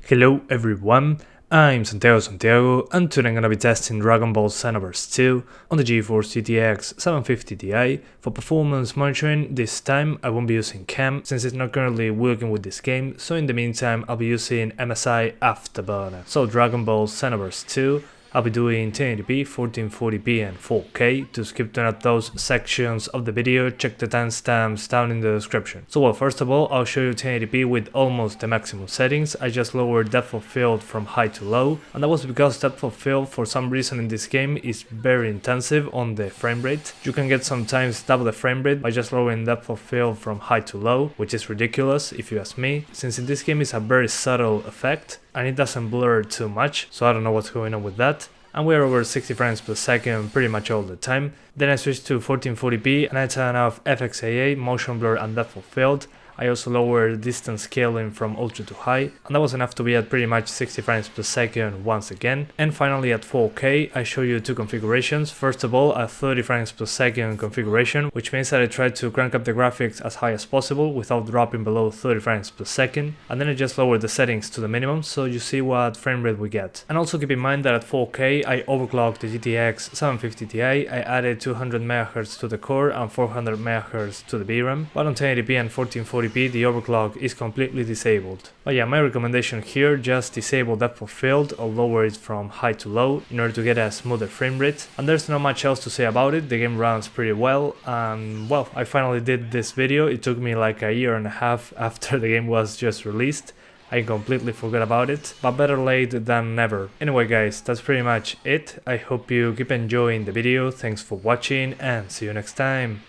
Hello everyone, I'm Santiago, and today I'm gonna be testing Dragon Ball Xenoverse 2 on the Geforce GTX 750 Ti. For performance monitoring, this time I won't be using cam since it's not currently working with this game, so in the meantime I'll be using MSI Afterburner. So Dragon Ball Xenoverse 2, I'll be doing 1080p, 1440p and 4K. To skip to those sections of the video, check the timestamps down in the description. So well, first of all, I'll show you 1080p with almost the maximum settings. I just lowered depth of field from high to low, and that was because depth of field for some reason in this game is very intensive on the frame rate. You can get sometimes double the frame rate by just lowering depth of field from high to low, which is ridiculous if you ask me, since in this game it's a very subtle effect and it doesn't blur too much, so I don't know what's going on with that. And we're over 60 frames per second pretty much all the time. Then I switched to 1440p and I turned off FXAA, motion blur and depth of field. I also lowered distance scaling from ultra to high, and that was enough to be at pretty much 60 frames per second once again. And finally at 4K I show you two configurations. First of all, a 30 frames per second configuration, which means that I tried to crank up the graphics as high as possible without dropping below 30 frames per second, and then I just lowered the settings to the minimum so you see what frame rate we get. And also keep in mind that at 4K I overclocked the GTX 750 Ti, I added 200 MHz to the core and 400 MHz to the VRAM, but on 1080p and 1440p the overclock is completely disabled. But yeah, my recommendation here, just disable depth of field or lower it from high to low in order to get a smoother frame rate. And there's not much else to say about it, the game runs pretty well, and well, I finally did this video. It took me like a year and a half after the game was just released. I completely forgot about it, but better late than never. Anyway guys, that's pretty much it. I hope you keep enjoying the video, thanks for watching and see you next time.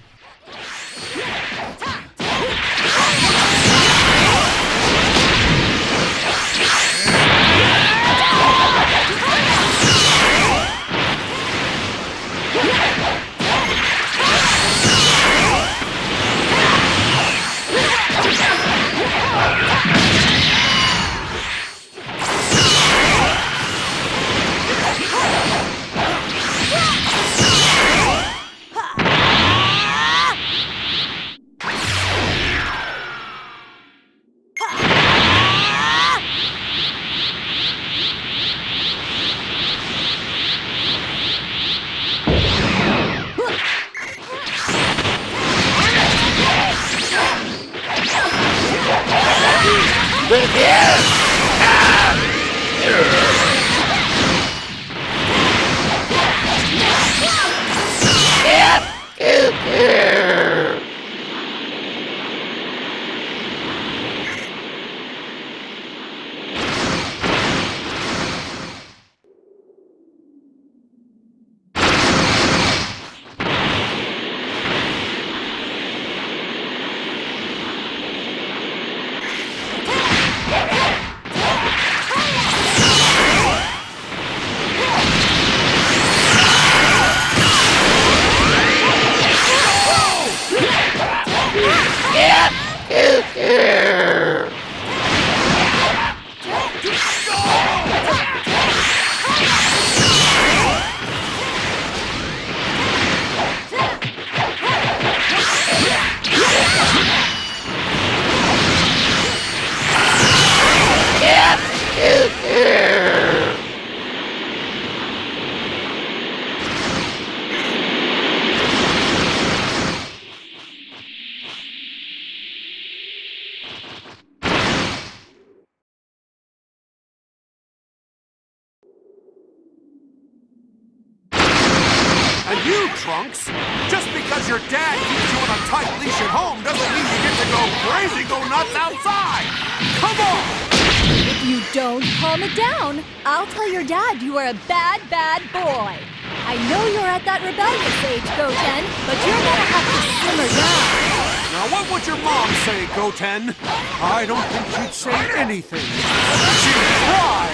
And you, Trunks, just because your dad keeps you on a tight leash at home doesn't mean you get to go crazy, go nuts outside! Come on! If you don't calm it down, I'll tell your dad you are a bad, bad boy. I know you're at that rebellious age, Goten, but you're gonna have to simmer down. Now what would your mom say, Goten? I don't think she'd say anything. She'd cry!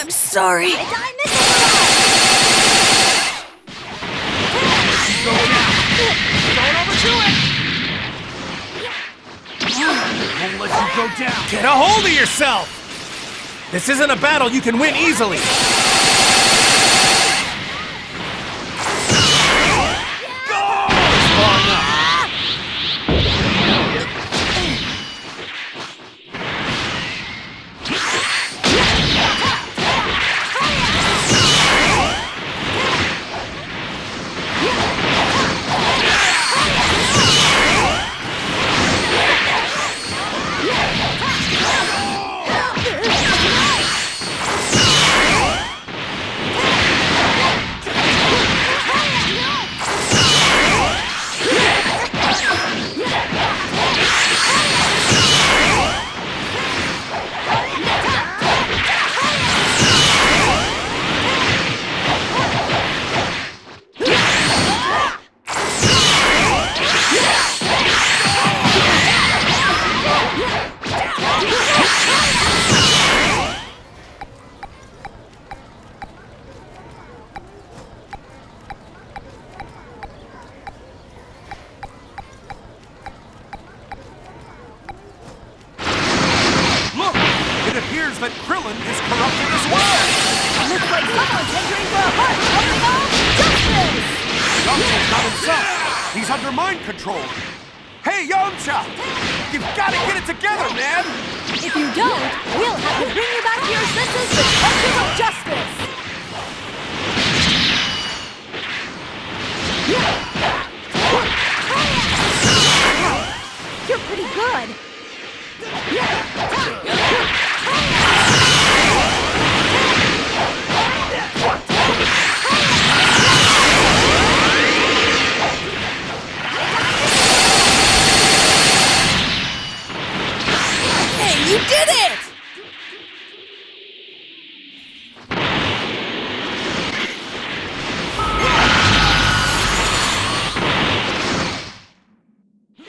I'm sorry. Go down. Don't overdo it. Won't let you go down. Get a hold of yourself! This isn't a battle you can win easily. That Krillin is corrupted as well! Looks like someone's entering for a heart covering all justice! Yamcha's not himself! He's under mind control! Hey, Yamcha! You've got to get it together, man! If you don't, we'll have to bring you back to your senses with Pentium of justice! You're pretty good! Hey, you did it!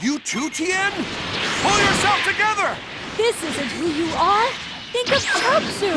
You too, Tien? Pull yourself together! This isn't who you are! Think of Chapsu!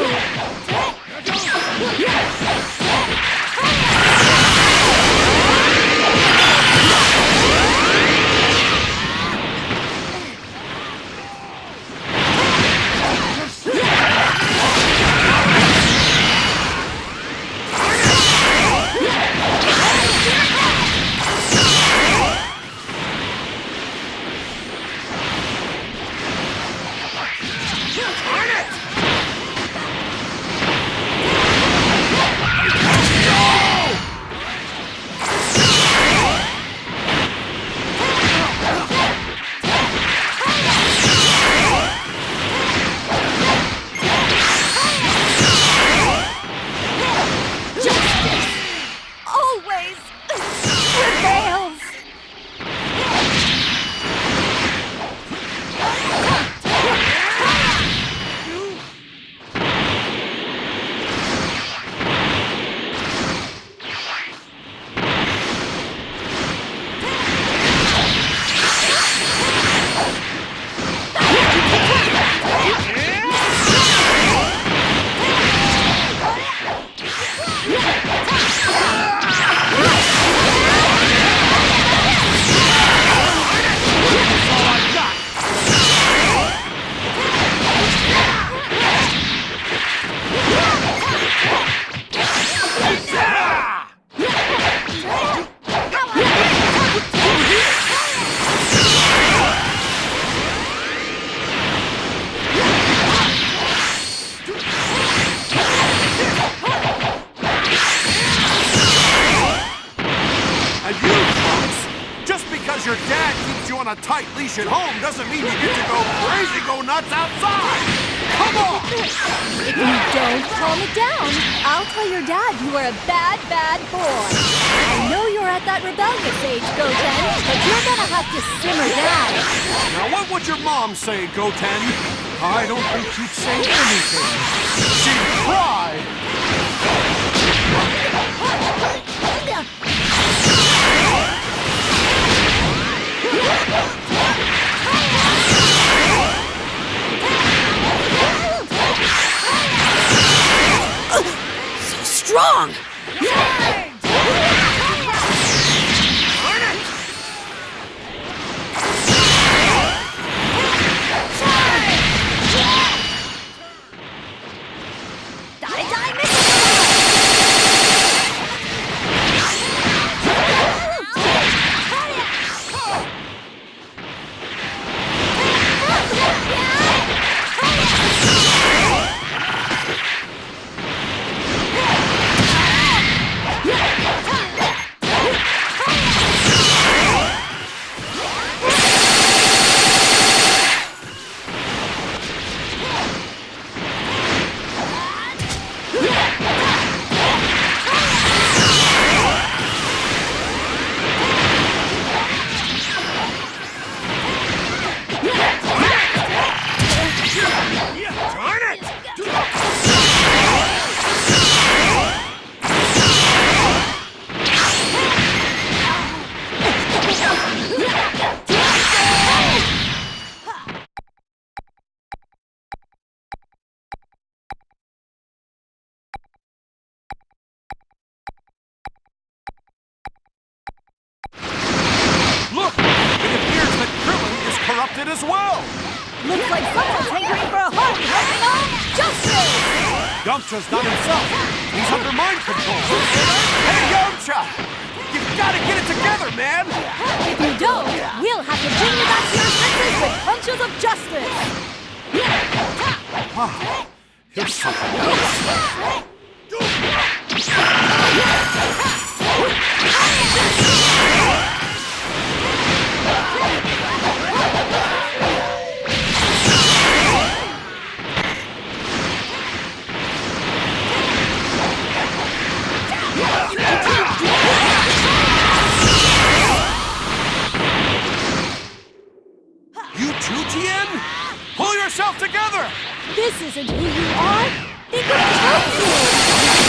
Because your dad keeps you on a tight leash at home doesn't mean you get to go crazy, go nuts outside! Come on! If you don't calm it down, I'll tell your dad you are a bad, bad boy. I know you're at that rebellious age, Goten, but you're gonna have to simmer down. Now what would your mom say, Goten? I don't think she'd say anything. She'd cry! wrong? As well! Looks like someone's hankering for a hug, helping on justice! Yamcha's not himself. He's under mind control. Hey, Yamcha! You've got to get it together, man! If you don't, we'll have to bring you back to your senses with punches of justice! Wow, here's something else. Pull yourself together! This isn't who you are! Think of Pentium!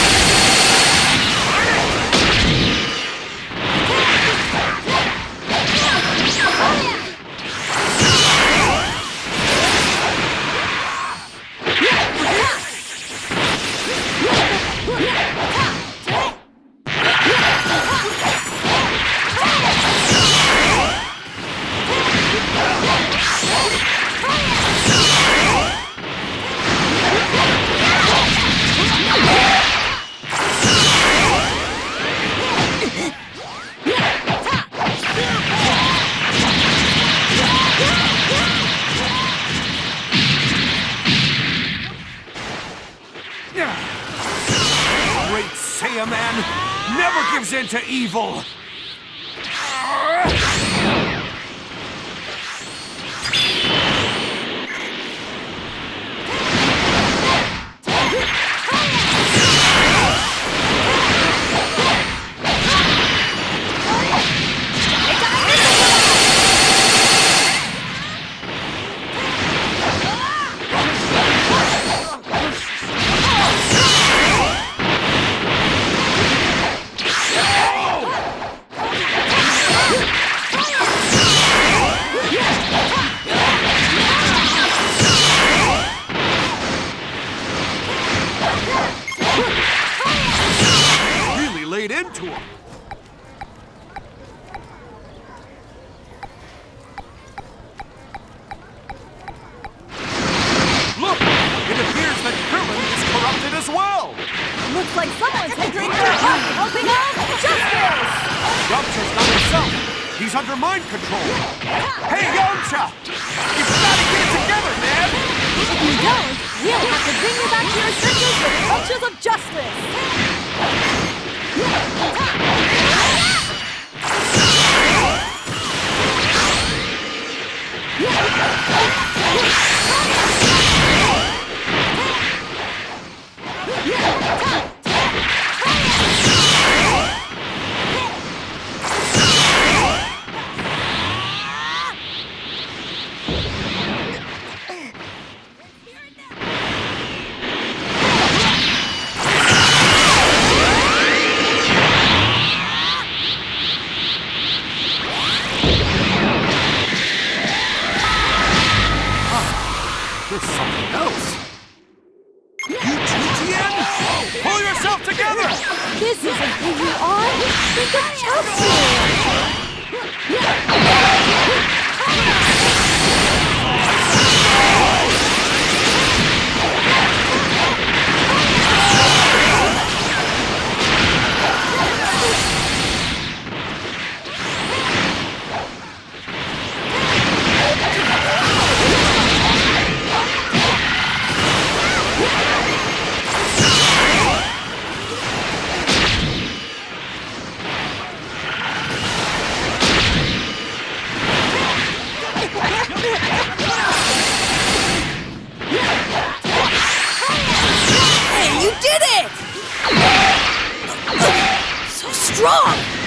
Great Saiyaman never gives in to evil! Into him. Look! It appears that Krillin is corrupted as well! Looks like someone's hankering for a hug, helping on justice! Yamcha's not himself. He's under mind control. Hey, Yamcha! You've got to get it together, man! If you don't, we'll have to bring you back to your senses with punches of justice! There's something else. You too, Tien? Pull yourself together! This isn't who you are. Think of Chelsea. Hey, you did it! So strong!